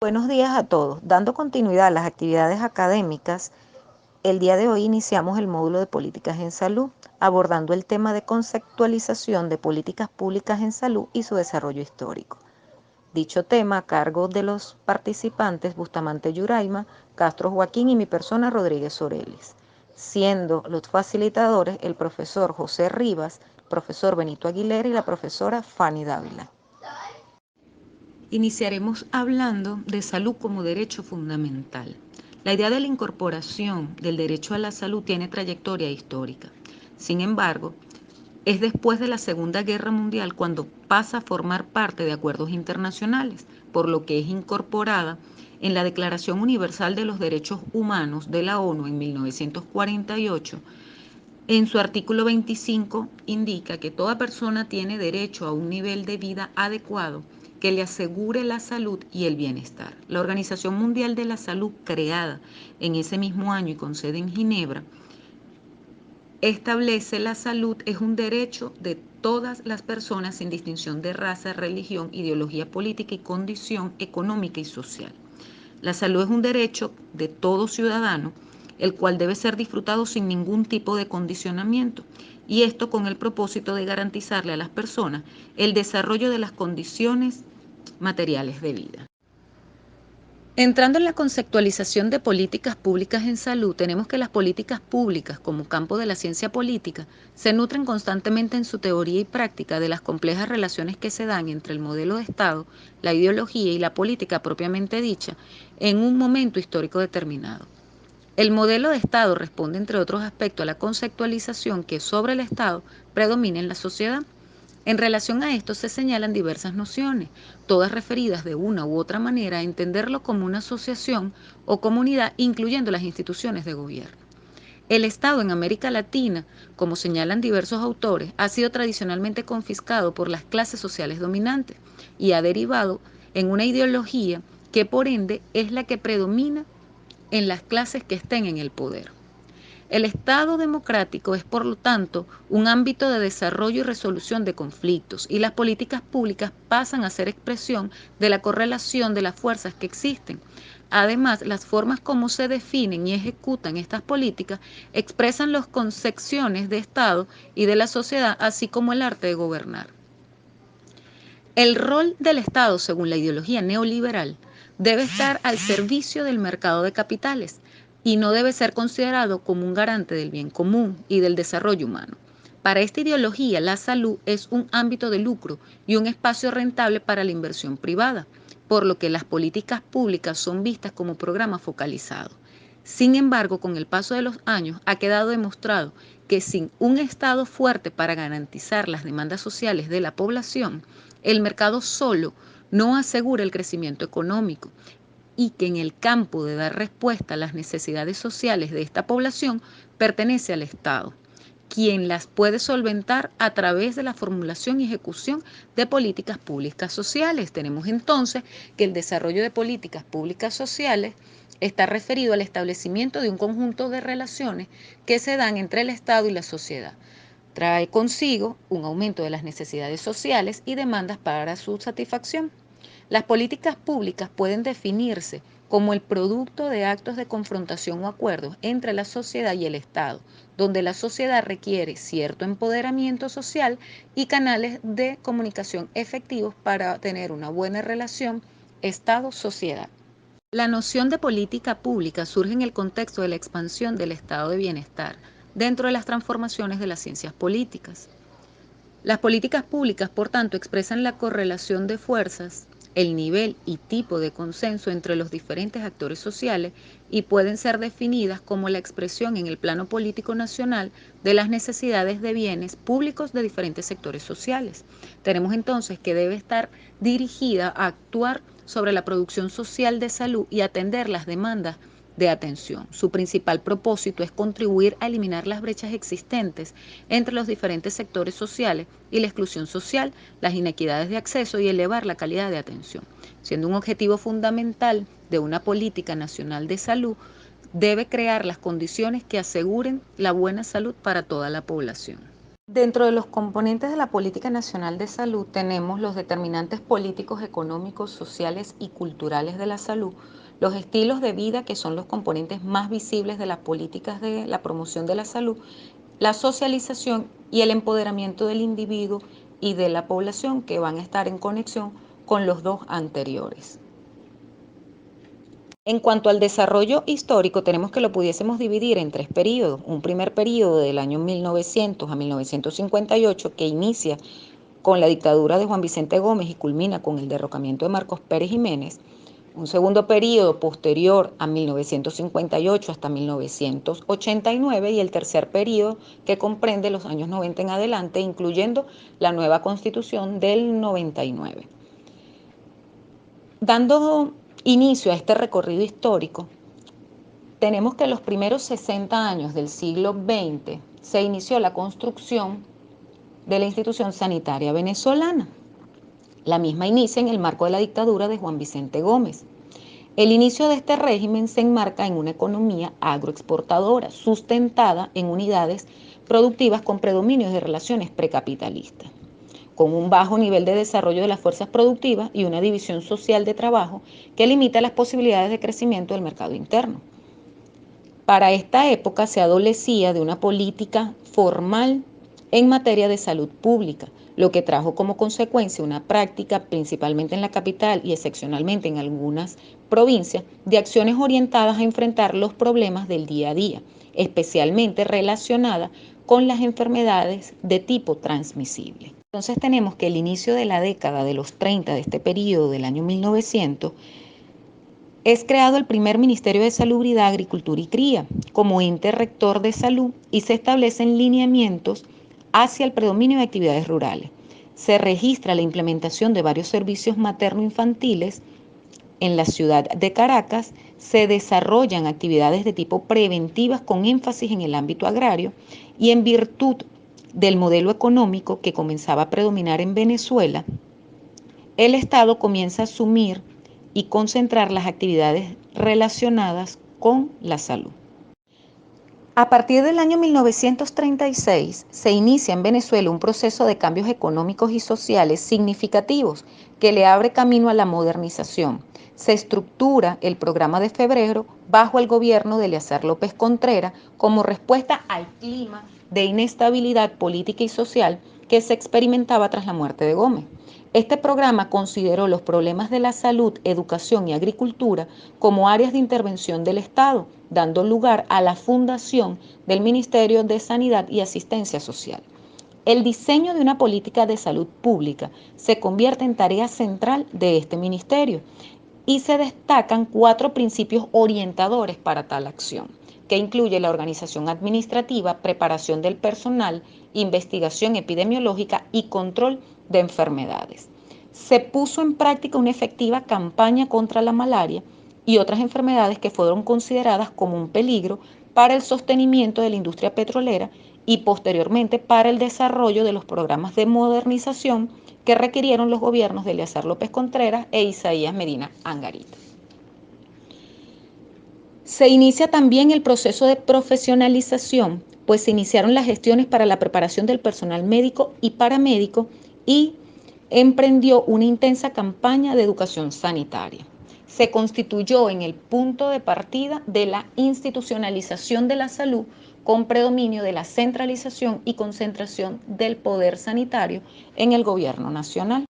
Buenos días a todos. Dando continuidad a las actividades académicas, el día de hoy iniciamos el módulo de políticas en salud, abordando el tema de conceptualización de políticas públicas en salud y su desarrollo histórico. Dicho tema a cargo de los participantes Bustamante Yuraima, Castro Joaquín y mi persona Rodríguez Orelis, siendo los facilitadores el profesor José Rivas, el profesor Benito Aguilera y la profesora Fanny Dávila. Iniciaremos hablando de salud como derecho fundamental. La idea de la incorporación del derecho a la salud tiene trayectoria histórica. Sin embargo, es después de la Segunda Guerra Mundial cuando pasa a formar parte de acuerdos internacionales, por lo que es incorporada en la Declaración Universal de los Derechos Humanos de la ONU en 1948. En su artículo 25 indica que toda persona tiene derecho a un nivel de vida adecuado que le asegure la salud y el bienestar. La Organización Mundial de la Salud, creada en ese mismo año y con sede en Ginebra, establece la salud es un derecho de todas las personas sin distinción de raza, religión, ideología política y condición económica y social. La salud es un derecho de todo ciudadano, el cual debe ser disfrutado sin ningún tipo de condicionamiento, y esto con el propósito de garantizarle a las personas el desarrollo de las condiciones materiales de vida. Entrando en la conceptualización de políticas públicas en salud, tenemos que las políticas públicas, como campo de la ciencia política, se nutren constantemente en su teoría y práctica de las complejas relaciones que se dan entre el modelo de Estado, la ideología y la política propiamente dicha en un momento histórico determinado. El modelo de Estado responde, entre otros aspectos, a la conceptualización que sobre el Estado predomina en la sociedad. En relación a esto se señalan diversas nociones, todas referidas de una u otra manera a entenderlo como una asociación o comunidad, incluyendo las instituciones de gobierno. El Estado en América Latina, como señalan diversos autores, ha sido tradicionalmente confiscado por las clases sociales dominantes y ha derivado en una ideología que por ende es la que predomina en las clases que estén en el poder. El Estado democrático es, por lo tanto, un ámbito de desarrollo y resolución de conflictos, y las políticas públicas pasan a ser expresión de la correlación de las fuerzas que existen. Además, las formas como se definen y ejecutan estas políticas expresan las concepciones de Estado y de la sociedad, así como el arte de gobernar. El rol del Estado, según la ideología neoliberal, debe estar al servicio del mercado de capitales y no debe ser considerado como un garante del bien común y del desarrollo humano. Para esta ideología, la salud es un ámbito de lucro y un espacio rentable para la inversión privada, por lo que las políticas públicas son vistas como programas focalizados. Sin embargo, con el paso de los años ha quedado demostrado que sin un Estado fuerte para garantizar las demandas sociales de la población, el mercado solo no asegura el crecimiento económico y que en el campo de dar respuesta a las necesidades sociales de esta población pertenece al Estado, quien las puede solventar a través de la formulación y ejecución de políticas públicas sociales. Tenemos entonces que el desarrollo de políticas públicas sociales está referido al establecimiento de un conjunto de relaciones que se dan entre el Estado y la sociedad. Trae consigo un aumento de las necesidades sociales y demandas para su satisfacción. Las políticas públicas pueden definirse como el producto de actos de confrontación o acuerdos entre la sociedad y el Estado, donde la sociedad requiere cierto empoderamiento social y canales de comunicación efectivos para tener una buena relación Estado-sociedad. La noción de política pública surge en el contexto de la expansión del estado de bienestar dentro de las transformaciones de las ciencias políticas. Las políticas públicas, por tanto, expresan la correlación de fuerzas, el nivel y tipo de consenso entre los diferentes actores sociales y pueden ser definidas como la expresión en el plano político nacional de las necesidades de bienes públicos de diferentes sectores sociales. Tenemos entonces que debe estar dirigida a actuar sobre la producción social de salud y atender las demandas de atención. Su principal propósito es contribuir a eliminar las brechas existentes entre los diferentes sectores sociales y la exclusión social, las inequidades de acceso y elevar la calidad de atención. Siendo un objetivo fundamental de una política nacional de salud, debe crear las condiciones que aseguren la buena salud para toda la población. Dentro de los componentes de la Política Nacional de Salud tenemos los determinantes políticos, económicos, sociales y culturales de la salud, los estilos de vida, que son los componentes más visibles de las políticas de la promoción de la salud, la socialización y el empoderamiento del individuo y de la población, que van a estar en conexión con los dos anteriores. En cuanto al desarrollo histórico, tenemos que lo pudiésemos dividir en tres periodos. Un primer periodo del año 1900 a 1958, que inicia con la dictadura de Juan Vicente Gómez y culmina con el derrocamiento de Marcos Pérez Jiménez. Un segundo periodo posterior a 1958 hasta 1989 y el tercer periodo que comprende los años 90 en adelante, incluyendo la nueva constitución del 99. Dando inicio a este recorrido histórico, tenemos que en los primeros 60 años del siglo XX se inició la construcción de la institución sanitaria venezolana. La misma inicia en el marco de la dictadura de Juan Vicente Gómez. El inicio de este régimen se enmarca en una economía agroexportadora, sustentada en unidades productivas con predominios de relaciones precapitalistas, con un bajo nivel de desarrollo de las fuerzas productivas y una división social de trabajo que limita las posibilidades de crecimiento del mercado interno. Para esta época se adolecía de una política formal en materia de salud pública, lo que trajo como consecuencia una práctica, principalmente en la capital y excepcionalmente en algunas provincias, de acciones orientadas a enfrentar los problemas del día a día, especialmente relacionadas con las enfermedades de tipo transmisible. Entonces tenemos que el inicio de la década de los 30 de este periodo del año 1900 es creado el primer Ministerio de Salubridad, Agricultura y Cría como ente rector de salud y se establecen lineamientos hacia el predominio de actividades rurales. Se registra la implementación de varios servicios materno-infantiles en la ciudad de Caracas, se desarrollan actividades de tipo preventivas con énfasis en el ámbito agrario y en virtud del modelo económico que comenzaba a predominar en Venezuela, el Estado comienza a asumir y concentrar las actividades relacionadas con la salud. A partir del año 1936 se inicia en Venezuela un proceso de cambios económicos y sociales significativos que le abre camino a la modernización. Se estructura el programa de febrero bajo el gobierno de Eleazar López Contreras como respuesta al clima de inestabilidad política y social que se experimentaba tras la muerte de Gómez. Este programa consideró los problemas de la salud, educación y agricultura como áreas de intervención del Estado, dando lugar a la fundación del Ministerio de Sanidad y Asistencia Social. El diseño de una política de salud pública se convierte en tarea central de este ministerio y se destacan 4 principios orientadores para tal acción, que incluye la organización administrativa, preparación del personal, investigación epidemiológica y control de enfermedades. Se puso en práctica una efectiva campaña contra la malaria y otras enfermedades que fueron consideradas como un peligro para el sostenimiento de la industria petrolera y posteriormente para el desarrollo de los programas de modernización que requirieron los gobiernos de Eleazar López Contreras e Isaías Medina Angarita. Se inicia también el proceso de profesionalización, pues se iniciaron las gestiones para la preparación del personal médico y paramédico y emprendió una intensa campaña de educación sanitaria. Se constituyó en el punto de partida de la institucionalización de la salud con predominio de la centralización y concentración del poder sanitario en el gobierno nacional.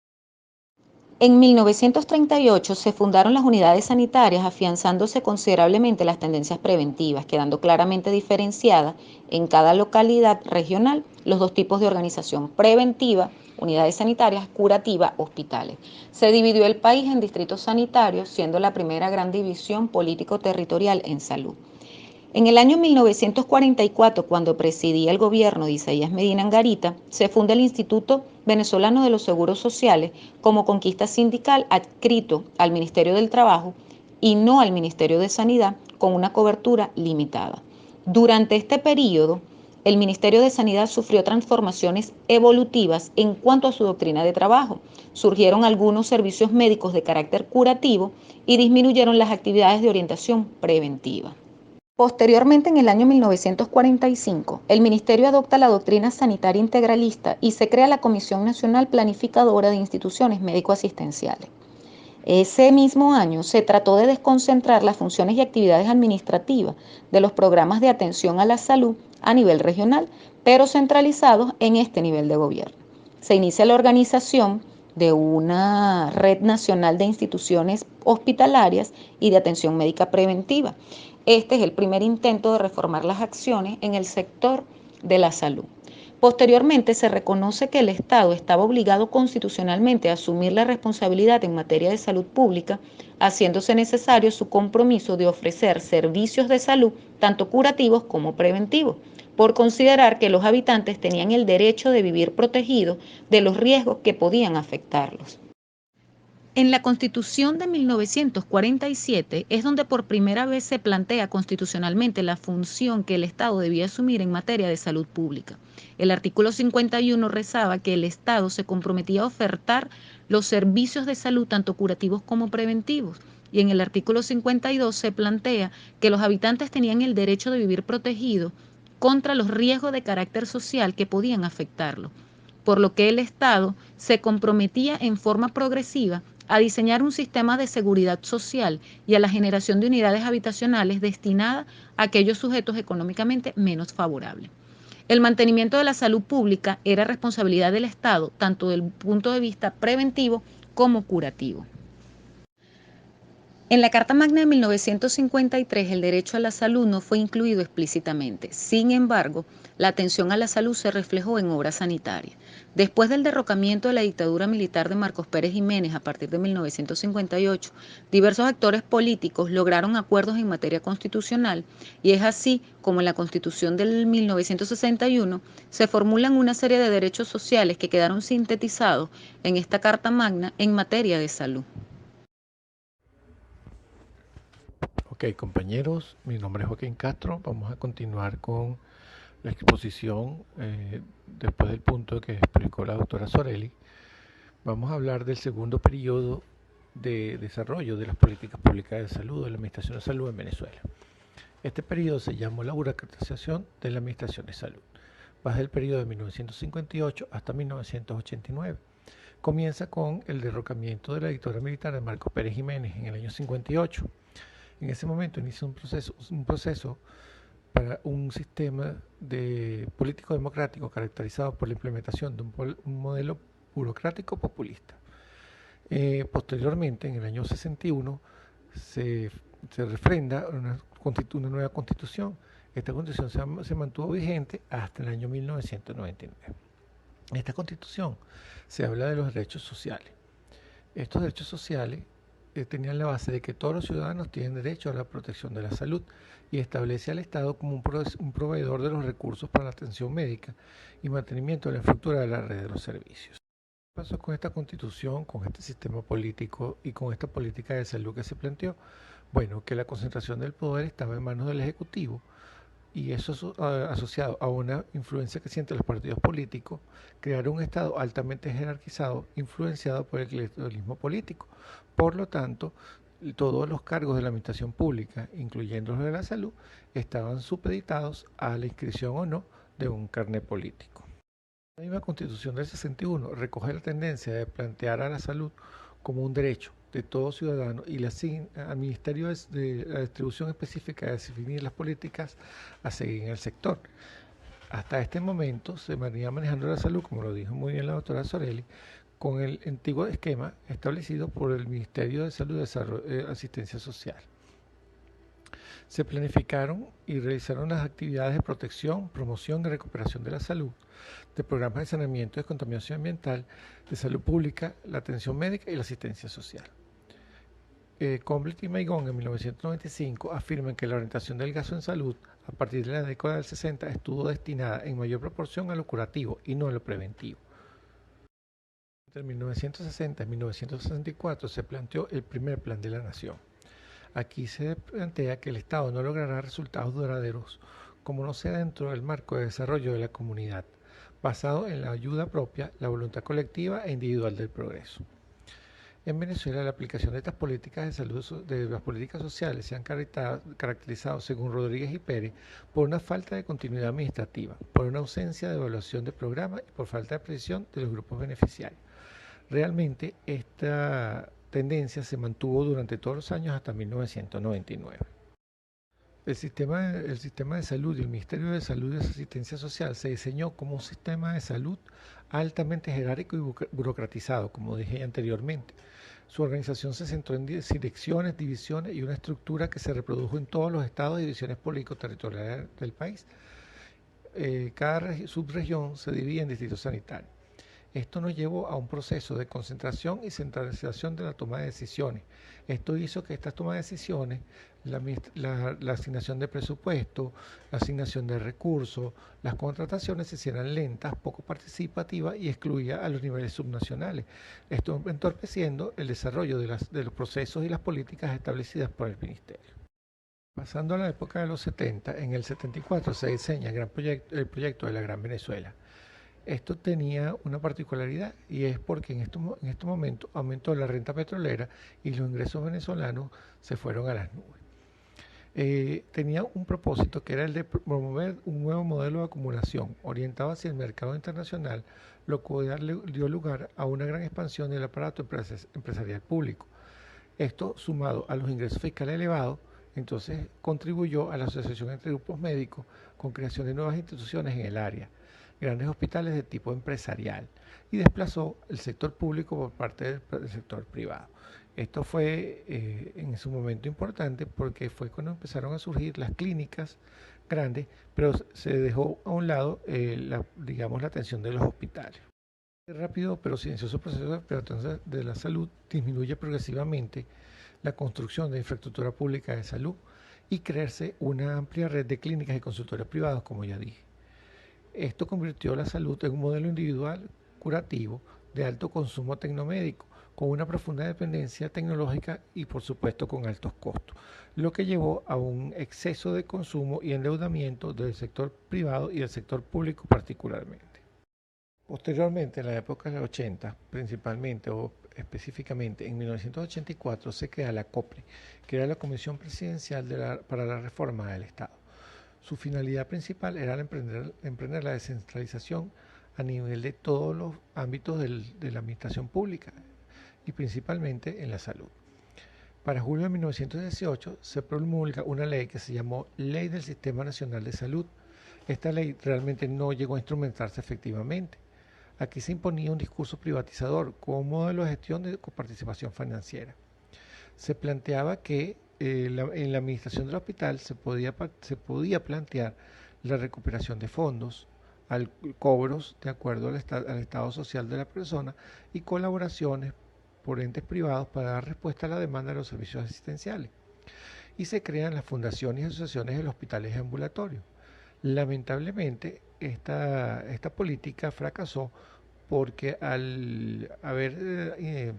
En 1938 se fundaron las unidades sanitarias, afianzándose considerablemente las tendencias preventivas, quedando claramente diferenciadas en cada localidad regional los dos tipos de organización: preventiva, unidades sanitarias; curativa, hospitales. Se dividió el país en distritos sanitarios, siendo la primera gran división político-territorial en salud. En el año 1944, cuando presidía el gobierno de Isaías Medina Angarita, se funda el Instituto Venezolano de los Seguros Sociales como conquista sindical adscrito al Ministerio del Trabajo y no al Ministerio de Sanidad, con una cobertura limitada. Durante este periodo, el Ministerio de Sanidad sufrió transformaciones evolutivas en cuanto a su doctrina de trabajo. Surgieron algunos servicios médicos de carácter curativo y disminuyeron las actividades de orientación preventiva. Posteriormente, en el año 1945, el Ministerio adopta la doctrina sanitaria integralista y se crea la Comisión Nacional Planificadora de Instituciones Médico-Asistenciales. Ese mismo año se trató de desconcentrar las funciones y actividades administrativas de los programas de atención a la salud a nivel regional, pero centralizados en este nivel de gobierno. Se inicia la organización de una red nacional de instituciones hospitalarias y de atención médica preventiva. Este es el primer intento de reformar las acciones en el sector de la salud. Posteriormente se reconoce que el Estado estaba obligado constitucionalmente a asumir la responsabilidad en materia de salud pública, haciéndose necesario su compromiso de ofrecer servicios de salud, tanto curativos como preventivos, por considerar que los habitantes tenían el derecho de vivir protegidos de los riesgos que podían afectarlos. En la Constitución de 1947 es donde por primera vez se plantea constitucionalmente la función que el Estado debía asumir en materia de salud pública. El artículo 51 rezaba que el Estado se comprometía a ofertar los servicios de salud tanto curativos como preventivos. Y en el artículo 52 se plantea que los habitantes tenían el derecho de vivir protegidos contra los riesgos de carácter social que podían afectarlo, por lo que el Estado se comprometía en forma progresiva a diseñar un sistema de seguridad social y a la generación de unidades habitacionales destinadas a aquellos sujetos económicamente menos favorables. El mantenimiento de la salud pública era responsabilidad del Estado, tanto desde el punto de vista preventivo como curativo. En la Carta Magna de 1953, el derecho a la salud no fue incluido explícitamente. Sin embargo, la atención a la salud se reflejó en obras sanitarias. Después del derrocamiento de la dictadura militar de Marcos Pérez Jiménez a partir de 1958, diversos actores políticos lograron acuerdos en materia constitucional y es así como en la Constitución del 1961 se formulan una serie de derechos sociales que quedaron sintetizados en esta Carta Magna en materia de salud. Ok, compañeros, mi nombre es Joaquín Castro. Vamos a continuar con la exposición después del punto que explicó la doctora Zorelli. Vamos a hablar del segundo periodo de desarrollo de las políticas públicas de salud, de la Administración de Salud en Venezuela. Este periodo se llamó la burocratización de la Administración de Salud. Va desde el periodo de 1958 hasta 1989. Comienza con el derrocamiento de la dictadura militar de Marcos Pérez Jiménez en el año 58. En ese momento inicia un proceso para un sistema de político democrático caracterizado por la implementación de un modelo burocrático populista. Posteriormente, en el año 61, se refrenda una nueva constitución. Esta constitución se mantuvo vigente hasta el año 1999. En esta constitución se habla de los derechos sociales. Estos derechos sociales tenían la base de que todos los ciudadanos tienen derecho a la protección de la salud y establece al Estado como un proveedor de los recursos para la atención médica y mantenimiento de la infraestructura de la red de los servicios. ¿Qué pasó con esta constitución, con este sistema político y con esta política de salud que se planteó? Bueno, que la concentración del poder estaba en manos del Ejecutivo y eso asociado a una influencia creciente de los partidos políticos, crear un Estado altamente jerarquizado, influenciado por el clientelismo político. Por lo tanto, todos los cargos de la administración pública, incluyendo los de la salud, estaban supeditados a la inscripción o no de un carnet político. La misma Constitución del 61 recoge la tendencia de plantear a la salud como un derecho de todo ciudadano y le asigna al Ministerio de la distribución específica de definir las políticas a seguir en el sector. Hasta este momento se venía manejando la salud, como lo dijo muy bien la doctora Zorelli, con el antiguo esquema establecido por el Ministerio de Salud y Asistencia Social. Se planificaron y realizaron las actividades de protección, promoción y recuperación de la salud, de programas de saneamiento y descontaminación ambiental, de salud pública, la atención médica y la asistencia social. Comblet y Maigón en 1995 afirman que la orientación del gasto en salud a partir de la década del 60 estuvo destinada en mayor proporción a lo curativo y no a lo preventivo. Entre 1960 y 1964 se planteó el primer plan de la nación. Aquí se plantea que el Estado no logrará resultados duraderos como no sea dentro del marco de desarrollo de la comunidad, basado en la ayuda propia, la voluntad colectiva e individual del progreso. En Venezuela, la aplicación de estas políticas de salud, de las políticas sociales, se han caracterizado, según Rodríguez y Pérez, por una falta de continuidad administrativa, por una ausencia de evaluación de programas y por falta de precisión de los grupos beneficiarios. Realmente, esta tendencia se mantuvo durante todos los años hasta 1999. El sistema de salud y el Ministerio de Salud y Asistencia Social se diseñó como un sistema de salud altamente jerárquico y burocratizado, como dije anteriormente. Su organización se centró en direcciones, divisiones y una estructura que se reprodujo en todos los estados y divisiones político-territoriales del país. Cada subregión se dividía en distritos sanitarios. Esto nos llevó a un proceso de concentración y centralización de la toma de decisiones. Esto hizo que estas tomas de decisiones, la asignación de presupuesto, la asignación de recursos, las contrataciones se hicieran lentas, poco participativas y excluía a los niveles subnacionales. Esto entorpeciendo el desarrollo de los procesos y las políticas establecidas por el Ministerio. Pasando a la época de los 70, en el 74 se diseña el proyecto de la Gran Venezuela. Esto tenía una particularidad y es porque en este momento aumentó la renta petrolera y los ingresos venezolanos se fueron a las nubes. Tenía un propósito que era el de promover un nuevo modelo de acumulación orientado hacia el mercado internacional, lo cual dio lugar a una gran expansión del aparato empresarial público. Esto, sumado a los ingresos fiscales elevados, entonces contribuyó a la asociación entre grupos médicos con creación de nuevas instituciones en el área, grandes hospitales de tipo empresarial, y desplazó el sector público por parte del sector privado. Esto fue en su momento importante porque fue cuando empezaron a surgir las clínicas grandes, pero se dejó a un lado la atención de los hospitales. El rápido pero silencioso proceso de privatización de la salud disminuye progresivamente la construcción de infraestructura pública de salud y crearse una amplia red de clínicas y consultorios privados, como ya dije. Esto convirtió la salud en un modelo individual curativo de alto consumo tecnomédico, con una profunda dependencia tecnológica y por supuesto con altos costos, lo que llevó a un exceso de consumo y endeudamiento del sector privado y del sector público particularmente. Posteriormente, en la época de los 80, principalmente o específicamente en 1984, se crea la COPRE, que era la Comisión Presidencial para la Reforma del Estado. Su finalidad principal era emprender la descentralización a nivel de todos los ámbitos de la administración pública y principalmente en la salud. Para julio de 1918 se promulga una ley que se llamó Ley del Sistema Nacional de Salud. Esta ley realmente no llegó a instrumentarse efectivamente. Aquí se imponía un discurso privatizador como modelo de gestión de coparticipación financiera. Se planteaba que en la administración del hospital se podía plantear la recuperación de fondos, cobros de acuerdo al estado social de la persona y colaboraciones por entes privados para dar respuesta a la demanda de los servicios asistenciales. Y se crean las fundaciones y asociaciones de los hospitales ambulatorios. Lamentablemente, esta política fracasó porque al haber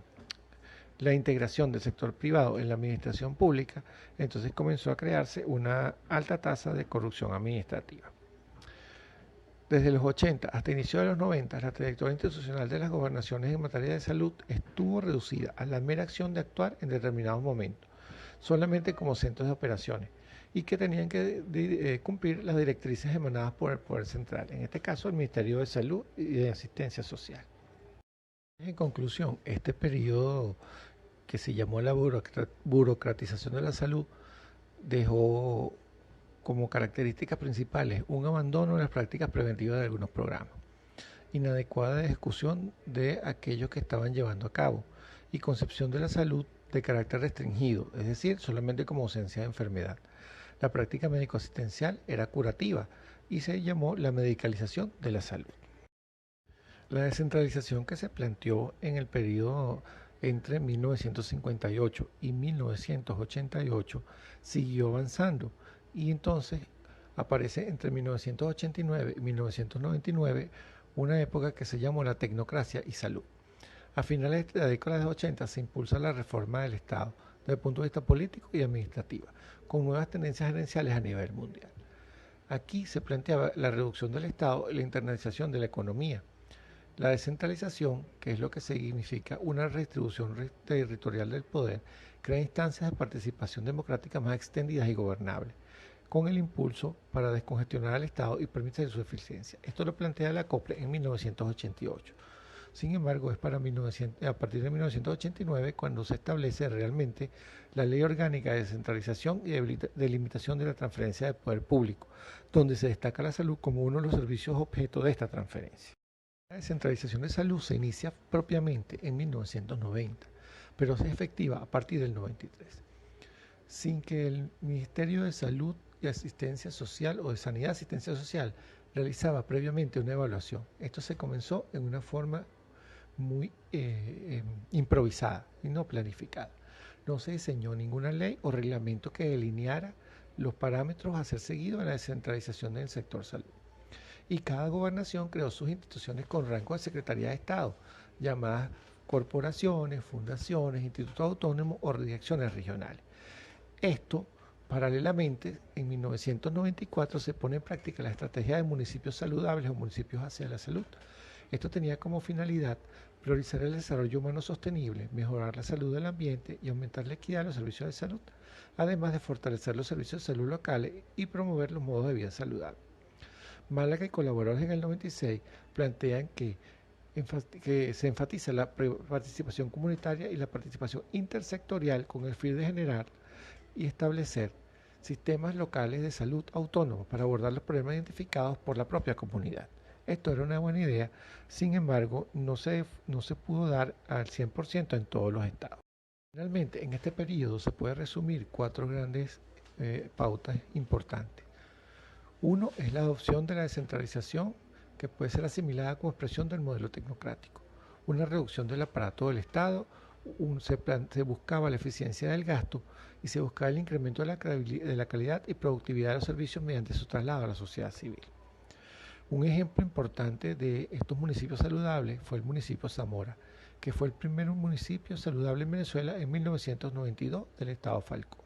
la integración del sector privado en la administración pública, entonces comenzó a crearse una alta tasa de corrupción administrativa. Desde los 80 hasta inicio de los 90, la trayectoria institucional de las gobernaciones en materia de salud estuvo reducida a la mera acción de actuar en determinados momentos, solamente como centros de operaciones, y que tenían que cumplir las directrices emanadas por el Poder Central, en este caso el Ministerio de Salud y de Asistencia Social. En conclusión, este periodo que se llamó la burocratización de la salud dejó como características principales un abandono de las prácticas preventivas de algunos programas, inadecuada ejecución de aquellos que estaban llevando a cabo y concepción de la salud de carácter restringido, es decir, solamente como ausencia de enfermedad. La práctica médico-asistencial era curativa y se llamó la medicalización de la salud. La descentralización que se planteó en el periodo entre 1958 y 1988 siguió avanzando y entonces aparece entre 1989 y 1999 una época que se llamó la tecnocracia y salud. A finales de la década de los 80 se impulsa la reforma del Estado desde el punto de vista político y administrativo, con nuevas tendencias gerenciales a nivel mundial. Aquí se planteaba la reducción del Estado y la internalización de la economía. La descentralización, que es lo que significa una redistribución territorial del poder, crea instancias de participación democrática más extendidas y gobernables, con el impulso para descongestionar al Estado y permitir su eficiencia. Esto lo plantea la COPLE en 1988. Sin embargo, es a partir de 1989 cuando se establece realmente la Ley Orgánica de Descentralización y Delimitación de la Transferencia de Poder Público, donde se destaca la salud como uno de los servicios objeto de esta transferencia. La descentralización de salud se inicia propiamente en 1990, pero es efectiva a partir del 93, sin que el Ministerio de Salud y Asistencia Social o de Sanidad y Asistencia Social realizaba previamente una evaluación. Esto se comenzó en una forma muy improvisada y no planificada. No se diseñó ninguna ley o reglamento que delineara los parámetros a ser seguidos en la descentralización del sector salud. Y cada gobernación creó sus instituciones con rango de Secretaría de Estado, llamadas corporaciones, fundaciones, institutos autónomos o direcciones regionales. Esto, paralelamente, en 1994 se pone en práctica la estrategia de municipios saludables o municipios hacia la salud. Esto tenía como finalidad priorizar el desarrollo humano sostenible, mejorar la salud del ambiente y aumentar la equidad de los servicios de salud, además de fortalecer los servicios de salud locales y promover los modos de vida saludables. Málaga y colaboradores en el 96 plantean que se enfatiza la participación comunitaria y la participación intersectorial con el fin de generar y establecer sistemas locales de salud autónomos para abordar los problemas identificados por la propia comunidad. Esto era una buena idea, sin embargo, no se pudo dar al 100% en todos los estados. Finalmente, en este periodo se puede resumir 4 grandes pautas importantes. Uno es la adopción de la descentralización, que puede ser asimilada como expresión del modelo tecnocrático. Una reducción del aparato del Estado, se buscaba la eficiencia del gasto y se buscaba el incremento de la calidad y productividad de los servicios mediante su traslado a la sociedad civil. Un ejemplo importante de estos municipios saludables fue el municipio Zamora, que fue el primer municipio saludable en Venezuela en 1992 del estado Falcón.